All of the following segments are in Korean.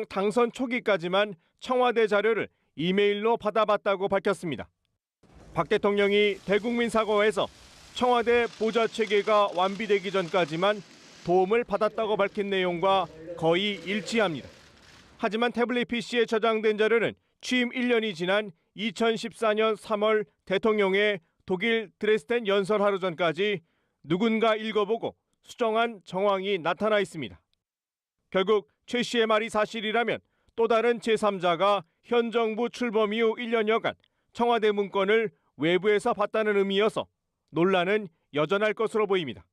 당선 초기까지만 청와대 자료를 이메일로 받아봤다고 밝혔습니다. 박 대통령이 대국민 사과에서 청와대 보좌 체계가 완비되기 전까지만 도움을 받았다고 밝힌 내용과 거의 일치합니다. 하지만 태블릿 PC에 저장된 자료는 취임 1년이 지난 2014년 3월 대통령의 독일 드레스덴 연설 하루 전까지 누군가 읽어보고 수정한 정황이 나타나 있습니다. 결국 최 씨의 말이 사실이라면 또 다른 제3자가 현 정부 출범 이후 1년여간 청와대 문건을 외부에서 봤다는 의미여서 논란은 여전할 것으로 보입니다.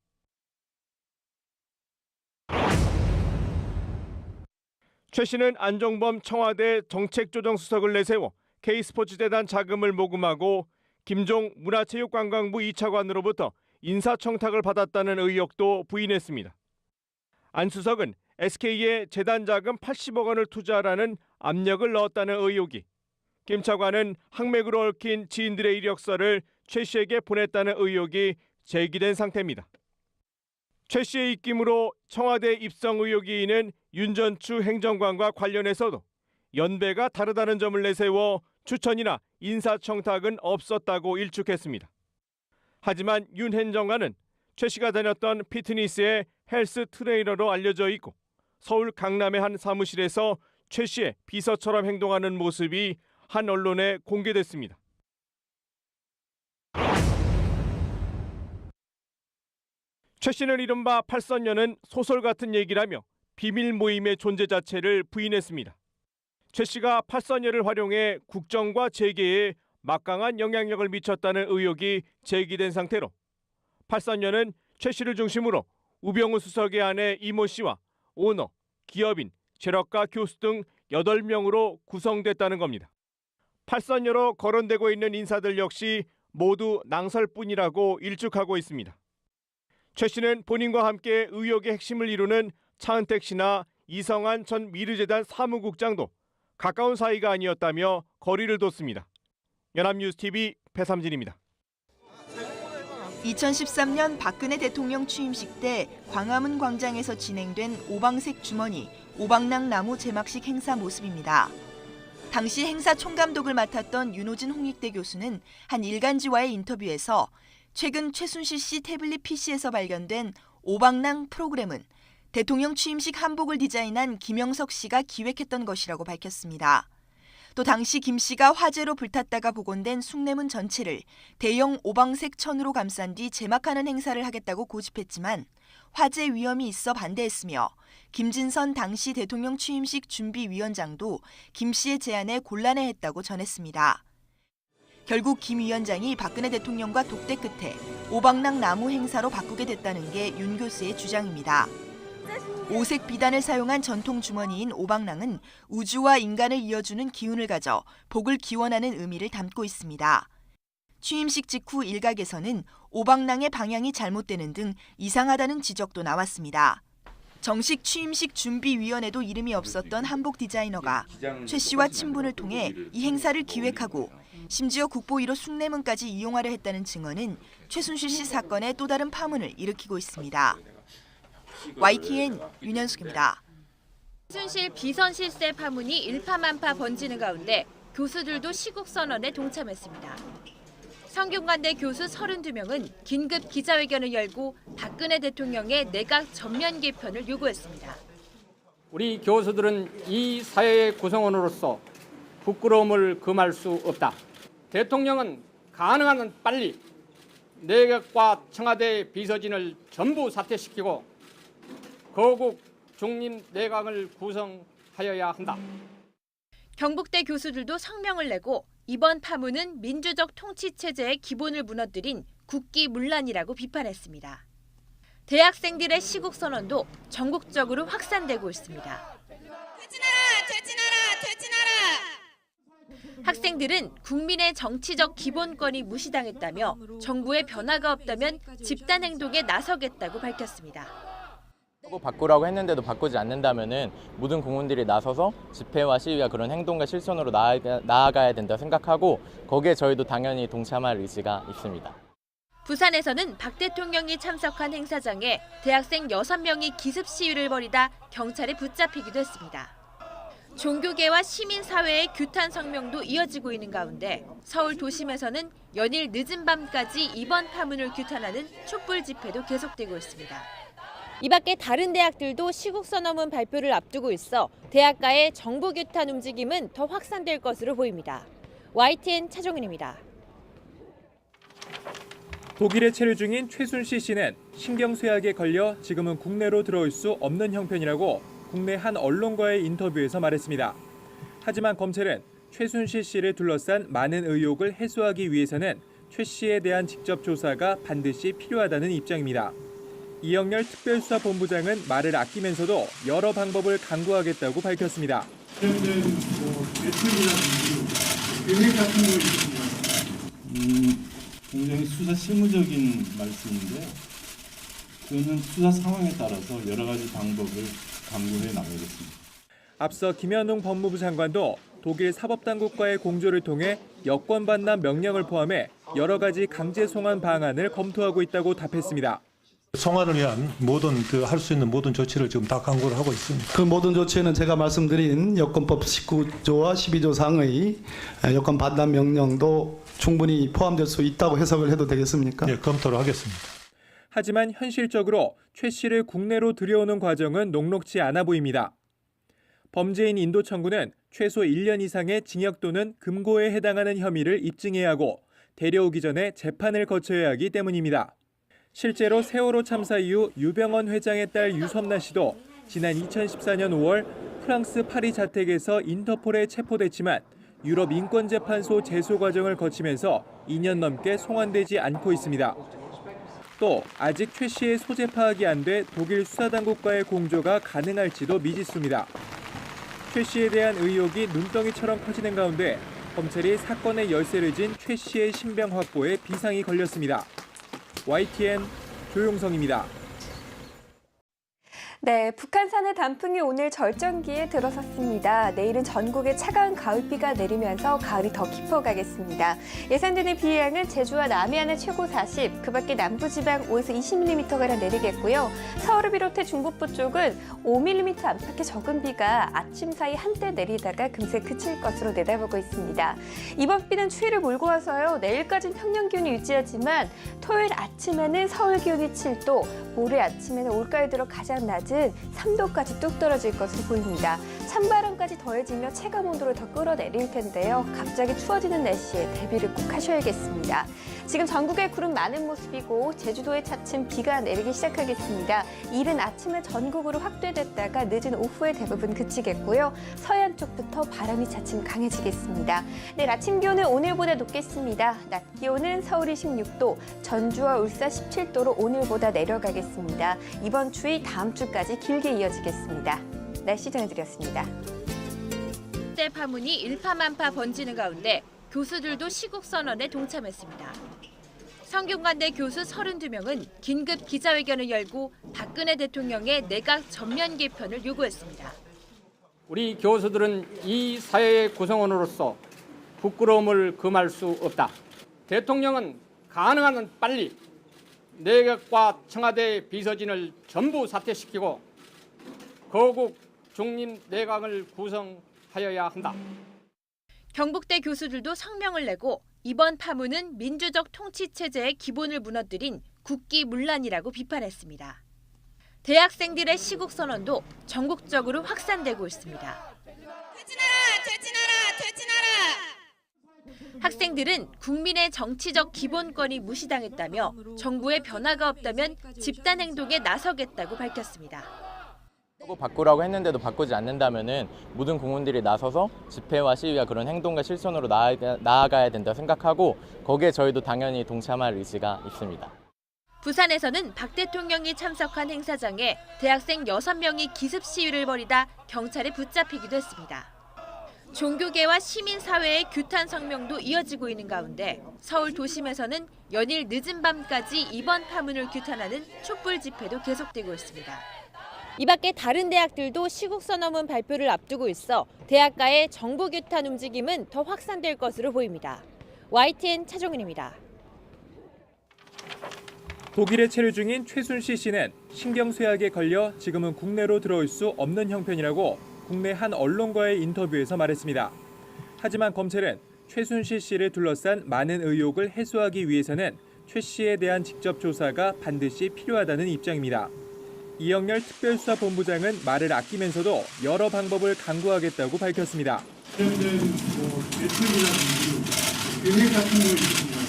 최 씨는 안종범 청와대 정책조정수석을 내세워 K스포츠재단 자금을 모금하고 김종 문화체육관광부 2차관으로부터 인사청탁을 받았다는 의혹도 부인했습니다. 안 수석은 SK에 재단 자금 80억 원을 투자하라는 압력을 넣었다는 의혹이, 김 차관은 항맥으로 얽힌 지인들의 이력서를 최 씨에게 보냈다는 의혹이 제기된 상태입니다. 최 씨의 입김으로 청와대 입성 의혹이 있는 윤전추 행정관과 관련해서도 연배가 다르다는 점을 내세워 추천이나 인사청탁은 없었다고 일축했습니다. 하지만 윤 행정관은 최 씨가 다녔던 피트니스의 헬스 트레이너로 알려져 있고 서울 강남의 한 사무실에서 최 씨의 비서처럼 행동하는 모습이 한 언론에 공개됐습니다. 최 씨는 이른바 팔선녀는 소설 같은 얘기라며 비밀 모임의 존재 자체를 부인했습니다. 최 씨가 팔선녀를 활용해 국정과 재계에 막강한 영향력을 미쳤다는 의혹이 제기된 상태로 팔선녀는 최 씨를 중심으로 우병우 수석의 아내 이모 씨와 오너, 기업인, 재력가 교수 등 8명으로 구성됐다는 겁니다. 팔선녀로 거론되고 있는 인사들 역시 모두 낭설뿐이라고 일축하고 있습니다. 최 씨는 본인과 함께 의혹의 핵심을 이루는 차은택 씨나 이성한 전 미르재단 사무국장도 가까운 사이가 아니었다며 거리를 뒀습니다. 연합뉴스TV 배삼진입니다. 2013년 박근혜 대통령 취임식 때 광화문 광장에서 진행된 오방색 주머니, 오방락 나무 제막식 행사 모습입니다. 당시 행사 총감독을 맡았던 윤호진 홍익대 교수는 한 일간지와의 인터뷰에서 최근 최순실 씨 태블릿 PC에서 발견된 오방락 프로그램은 대통령 취임식 한복을 디자인한 김영석 씨가 기획했던 것이라고 밝혔습니다. 또 당시 김 씨가 화재로 불탔다가 복원된 숭례문 전체를 대형 오방색 천으로 감싼 뒤 제막하는 행사를 하겠다고 고집했지만 화재 위험이 있어 반대했으며 김진선 당시 대통령 취임식 준비위원장도 김 씨의 제안에 곤란해했다고 전했습니다. 결국 김 위원장이 박근혜 대통령과 독대 끝에 오방락 나무 행사로 바꾸게 됐다는 게 윤 교수의 주장입니다. 오색 비단을 사용한 전통 주머니인 오방락은 우주와 인간을 이어주는 기운을 가져 복을 기원하는 의미를 담고 있습니다. 취임식 직후 일각에서는 오방락의 방향이 잘못되는 등 이상하다는 지적도 나왔습니다. 정식 취임식 준비위원회도 이름이 없었던 한복 디자이너가 최 씨와 친분을 통해 이 행사를 기획하고 심지어 국보 1호 숭례문까지 이용하려 했다는 증언은 최순실 씨 사건의 또 다른 파문을 일으키고 있습니다. YTN 윤현숙입니다. 최순실 비선 실세 파문이 일파만파 번지는 가운데 교수들도 시국 선언에 동참했습니다. 성균관대 교수 32명은 긴급 기자회견을 열고 박근혜 대통령의 내각 전면 개편을 요구했습니다. 우리 교수들은 이 사회의 구성원으로서 부끄러움을 금할 수 없다. 대통령은 가능한 한 빨리 내각과 청와대 비서진을 전부 사퇴시키고 거국 중립 내각을 구성하여야 한다. 경북대 교수들도 성명을 내고 이번 파문은 민주적 통치체제의 기본을 무너뜨린 국기문란이라고 비판했습니다. 대학생들의 시국선언도 전국적으로 확산되고 있습니다. 퇴진하라! 퇴진하라! 퇴진하라! 학생들은 국민의 정치적 기본권이 무시당했다며 정부의 변화가 없다면 집단행동에 나서겠다고 밝혔습니다. 바꾸라고 했는데도 바꾸지 않는다면은 모든 국민들이 나서서 집회와 시위와 그런 행동과 실천으로 나아가야 된다고 생각하고 거기에 저희도 당연히 동참할 의지가 있습니다. 부산에서는 박 대통령이 참석한 행사장에 대학생 6명이 기습 시위를 벌이다 경찰에 붙잡히기도 했습니다. 종교계와 시민사회의 규탄 성명도 이어지고 있는 가운데 서울 도심에서는 연일 늦은 밤까지 이번 파문을 규탄하는 촛불 집회도 계속되고 있습니다. 이 밖에 다른 대학들도 시국선언문 발표를 앞두고 있어 대학가의 정부 규탄 움직임은 더 확산될 것으로 보입니다. YTN 차종은입니다. 독일에 체류 중인 최순실 씨는 신경쇠약에 걸려 지금은 국내로 들어올 수 없는 형편이라고 국내 한 언론과의 인터뷰에서 말했습니다. 하지만 검찰은 최순실 씨를 둘러싼 많은 의혹을 해소하기 위해서는 최 씨에 대한 직접 조사가 반드시 필요하다는 입장입니다. 이영렬 특별수사본부장은 말을 아끼면서도 여러 방법을 강구하겠다고 밝혔습니다. 관련된 대책이라든지 계획 같은 거 있으시면 굉장히 수사 실무적인 말씀인데요. 그거는 수사 상황에 따라서 여러 가지 방법을 강구해 나가겠습니다. 앞서 김현웅 법무부 장관도 독일 사법당국과의 공조를 통해 여권 반납 명령을 포함해 여러 가지 강제 송환 방안을 검토하고 있다고 답했습니다. 송환을 위한 모든 할 수 있는 모든 조치를 지금 다 강구를 하고 있습니다. 그 모든 조치에는 제가 말씀드린 여권법 19조와 12조 상의 여권 반납 명령도 충분히 포함될 수 있다고 해석을 해도 되겠습니까? 네, 검토를 하겠습니다. 하지만 현실적으로 최 씨를 국내로 들여오는 과정은 녹록지 않아 보입니다. 범죄인 인도 청구는 최소 1년 이상의 징역 또는 금고에 해당하는 혐의를 입증해야 하고 데려오기 전에 재판을 거쳐야 하기 때문입니다. 실제로 세월호 참사 이후 유병언 회장의 딸 유섬나 씨도 지난 2014년 5월 프랑스 파리 자택에서 인터폴에 체포됐지만 유럽 인권재판소 제소 과정을 거치면서 2년 넘게 송환되지 않고 있습니다. 또 아직 최 씨의 소재 파악이 안 돼 독일 수사당국과의 공조가 가능할지도 미지수입니다. 최 씨에 대한 의혹이 눈덩이처럼 커지는 가운데 검찰이 사건의 열쇠를 진 최 씨의 신병 확보에 비상이 걸렸습니다. YTN 조용성입니다. 네, 북한산의 단풍이 오늘 절정기에 들어섰습니다. 내일은 전국에 차가운 가을비가 내리면서 가을이 더 깊어가겠습니다. 예상되는 비 양은 제주와 남해안은 최고 40, 그 밖에 남부지방 5에서 20mm가량 내리겠고요. 서울을 비롯해 중북부 쪽은 5mm 안팎의 적은 비가 아침 사이 한때 내리다가 금세 그칠 것으로 내다보고 있습니다. 이번 비는 추위를 몰고 와서요. 내일까지는 평년 기온이 유지하지만 토요일 아침에는 서울 기온이 7도, 모레 아침에는 올가을 들어 가장 낮은 3도까지 뚝 떨어질 것으로 보입니다. 찬바람까지 더해지며 체감 온도를 더 끌어내릴 텐데요. 갑자기 추워지는 날씨에 대비를 꼭 하셔야겠습니다. 지금 전국에 구름 많은 모습이고 제주도에 차츰 비가 내리기 시작하겠습니다. 이른 아침에 전국으로 확대됐다가 늦은 오후에 대부분 그치겠고요. 서해안 쪽부터 바람이 차츰 강해지겠습니다. 내일 아침 기온은 오늘보다 높겠습니다. 낮 기온은 서울이 16도, 전주와 울산 17도로 오늘보다 내려가겠습니다. 이번 추위 다음 주까지 길게 이어지겠습니다. 날씨 전해드렸습니다. 때 파문이 일파만파 번지는 가운데 교수들도 시국선언에 동참했습니다. 성균관대 교수 32명은 긴급 기자회견을 열고 박근혜 대통령의 내각 전면 개편을 요구했습니다. 우리 교수들은 이 사회의 구성원으로서 부끄러움을 금할 수 없다. 대통령은 가능한 한 빨리 내각과 청와대 비서진을 전부 사퇴시키고 거국 중립 내각을 구성하여야 한다. 경북대 교수들도 성명을 내고 이번 파문은 민주적 통치체제의 기본을 무너뜨린 국기문란이라고 비판했습니다. 대학생들의 시국선언도 전국적으로 확산되고 있습니다. 퇴진하라! 퇴진하라! 퇴진하라! 학생들은 국민의 정치적 기본권이 무시당했다며 정부의 변화가 없다면 집단행동에 나서겠다고 밝혔습니다. 바꾸라고 했는데도 바꾸지 않는다면은 모든 국민들이 나서서 집회와 시위와 그런 행동과 실천으로 나아가야 된다 생각하고 거기에 저희도 당연히 동참할 의지가 있습니다. 부산에서는 박 대통령이 참석한 행사장에 대학생 6명이 기습 시위를 벌이다 경찰에 붙잡히기도 했습니다. 종교계와 시민사회의 규탄 성명도 이어지고 있는 가운데 서울 도심에서는 연일 늦은 밤까지 이번 파문을 규탄하는 촛불 집회도 계속되고 있습니다. 이 밖에 다른 대학들도 시국선언문 발표를 앞두고 있어 대학가의 정부 규탄 움직임은 더 확산될 것으로 보입니다. YTN 차종은입니다. 독일에 체류 중인 최순실 씨는 신경쇠약에 걸려 지금은 국내로 들어올 수 없는 형편이라고 국내 한 언론과의 인터뷰에서 말했습니다. 하지만 검찰은 최순실 씨를 둘러싼 많은 의혹을 해소하기 위해서는 최 씨에 대한 직접 조사가 반드시 필요하다는 입장입니다. 이영렬 특별수사본부장은 말을 아끼면서도 여러 방법을 강구하겠다고 밝혔습니다. 관련된 대책이라든지 계획 같은 거 있으신가요?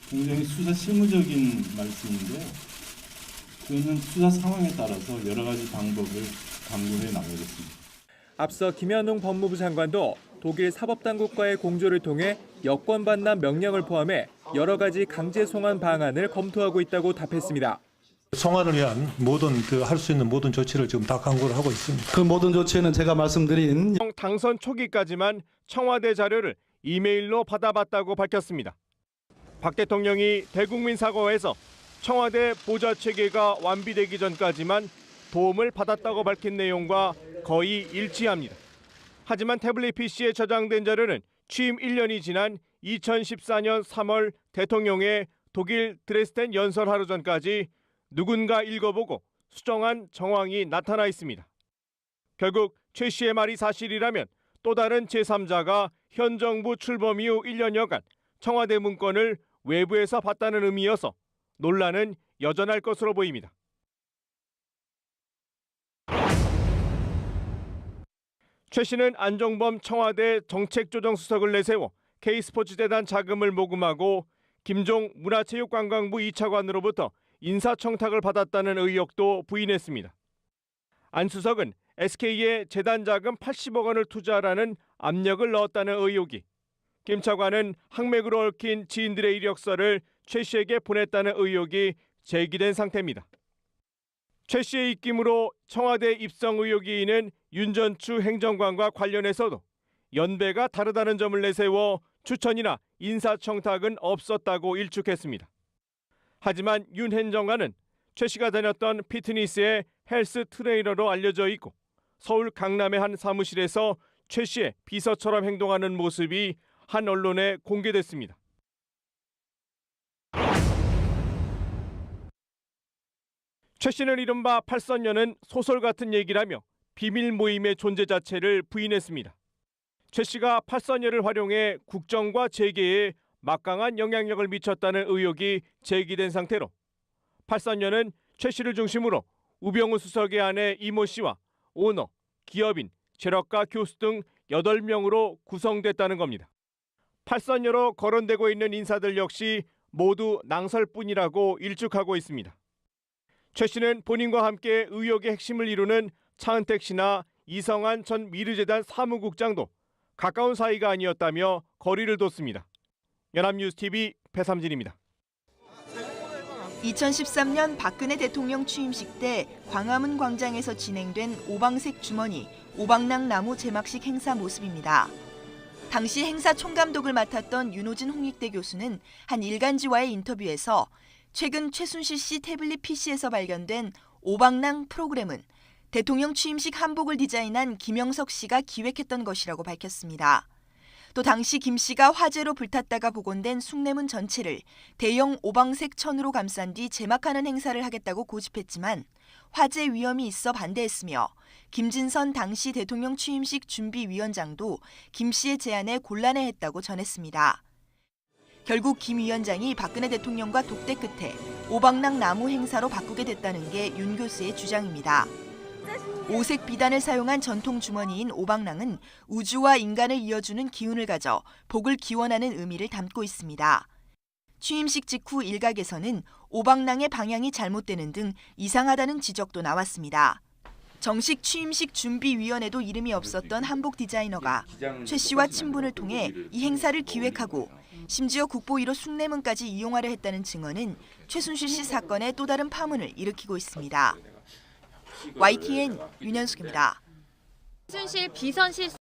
굉장히 수사 실무적인 말씀인데요. 그거는 수사 상황에 따라서 여러 가지 방법을 강구해 나가겠습니다. 앞서 김현웅 법무부 장관도 독일 사법당국과의 공조를 통해 여권 반납 명령을 포함해 여러 가지 강제 송환 방안을 검토하고 있다고 답했습니다. 송환을 위한 모든 할 수 있는 모든 조치를 지금 다 강구를 하고 있습니다. 그 모든 조치는 제가 말씀드린 당선 초기까지만 청와대 자료를 이메일로 받아봤다고 밝혔습니다. 박 대통령이 대국민 사과에서 청와대 보좌 체계가 완비되기 전까지만 도움을 받았다고 밝힌 내용과 거의 일치합니다. 하지만 태블릿 PC에 저장된 자료는 취임 1년이 지난 2014년 3월 대통령의 독일 드레스덴 연설 하루 전까지 누군가 읽어보고 수정한 정황이 나타나 있습니다. 결국 최 씨의 말이 사실이라면 또 다른 제3자가 현 정부 출범 이후 1년여간 청와대 문건을 외부에서 봤다는 의미여서 논란은 여전할 것으로 보입니다. 최 씨는 안종범 청와대 정책조정수석을 내세워 K스포츠재단 자금을 모금하고 김종 문화체육관광부 2차관으로부터 인사청탁을 받았다는 의혹도 부인했습니다. 안 수석은 SK에 재단 자금 80억 원을 투자하라는 압력을 넣었다는 의혹이, 김 차관은 항맥으로 얽힌 지인들의 이력서를 최 씨에게 보냈다는 의혹이 제기된 상태입니다. 최 씨의 입김으로 청와대 입성 의혹이 있는 윤전추 행정관과 관련해서도 연배가 다르다는 점을 내세워 추천이나 인사청탁은 없었다고 일축했습니다. 하지만 윤 행정관은 최 씨가 다녔던 피트니스의 헬스 트레이너로 알려져 있고 서울 강남의 한 사무실에서 최 씨의 비서처럼 행동하는 모습이 한 언론에 공개됐습니다. 최 씨는 이른바 팔선녀는 소설 같은 얘기라며 비밀 모임의 존재 자체를 부인했습니다. 최 씨가 팔선녀를 활용해 국정과 재계에 막강한 영향력을 미쳤다는 의혹이 제기된 상태로 팔선녀는 최 씨를 중심으로 우병우 수석의 아내 이모 씨와 오너, 기업인, 재력가 교수 등 8명으로 구성됐다는 겁니다. 팔선녀로 거론되고 있는 인사들 역시 모두 낭설뿐이라고 일축하고 있습니다. 최 씨는 본인과 함께 의혹의 핵심을 이루는 차은택 씨나 이성한 전 미르재단 사무국장도 가까운 사이가 아니었다며 거리를 뒀습니다. 연합뉴스TV 배삼진입니다. 2013년 박근혜 대통령 취임식 때 광화문 광장에서 진행된 오방색 주머니, 오방락 나무 제막식 행사 모습입니다. 당시 행사 총감독을 맡았던 윤호진 홍익대 교수는 한 일간지와의 인터뷰에서 최근 최순실 씨 태블릿 PC에서 발견된 오방락 프로그램은 대통령 취임식 한복을 디자인한 김영석 씨가 기획했던 것이라고 밝혔습니다. 또 당시 김 씨가 화재로 불탔다가 복원된 숭례문 전체를 대형 오방색 천으로 감싼 뒤 제막하는 행사를 하겠다고 고집했지만 화재 위험이 있어 반대했으며 김진선 당시 대통령 취임식 준비위원장도 김 씨의 제안에 곤란해했다고 전했습니다. 결국 김 위원장이 박근혜 대통령과 독대 끝에 오방락 나무 행사로 바꾸게 됐다는 게 윤 교수의 주장입니다. 오색 비단을 사용한 전통 주머니인 오방락은 우주와 인간을 이어주는 기운을 가져 복을 기원하는 의미를 담고 있습니다. 취임식 직후 일각에서는 오방락의 방향이 잘못되는 등 이상하다는 지적도 나왔습니다. 정식 취임식 준비위원회도 이름이 없었던 한복 디자이너가 최 씨와 친분을 통해 이 행사를 기획하고 심지어 국보 1호 숭례문까지 이용하려 했다는 증언은 최순실 씨 사건의 또 다른 파문을 일으키고 있습니다. YTN 윤현숙입니다. 최순실 비선 실세